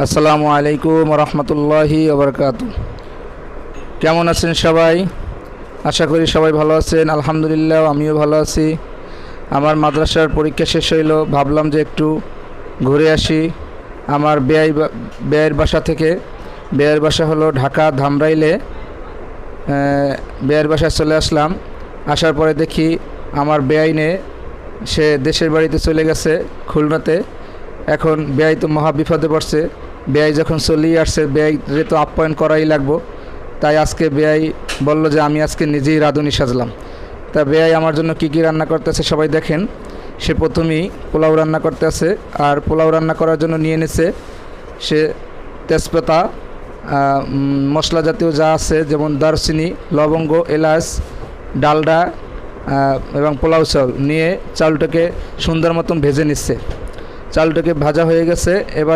আসসালামু আলাইকুম রহমতুল্লাহি ওবরকাতু। কেমন আছেন সবাই? আশা করি সবাই ভালো আছেন। আলহামদুলিল্লাহ, আমিও ভালো আছি। আমার মাদ্রাসার পরীক্ষা শেষ হইল, ভাবলাম যে একটু ঘুরে আসি আমার বেয়ের বাসা থেকে। বেয়ের বাসা হলো ঢাকা ধামরাইলে। বেয়ের বাসায় চলে আসলাম। আসার পরে দেখি আমার বেআইনে সে দেশের বাড়িতে চলে গেছে খুলনাতে। এখন বেআই তো মহা বিপদে পড়ছে। বেআই যখন চলেই আসছে, বেআইরে তো আপ্যায়ন করাই লাগবো। তাই আজকে বেআই বলল যে আমি আজকে নিজেই রাঁধুনি সাজলাম। তা বেআই আমার জন্য কি কি রান্না করতেছে সবাই দেখেন। সে প্রথমেই পোলাও রান্না করতেছে, আর পোলাও রান্না করার জন্য নিয়ে নিছে সে তেজপাতা, মশলা জাতীয় যা আছে যেমন দারচিনি, লবঙ্গ, এলাচ, ডালডা এবং পোলাও চাল নিয়ে চালটাকে সুন্দর মতন ভেজে নিচ্ছে। চালটাকে ভাজা হয়ে গেছে। এবার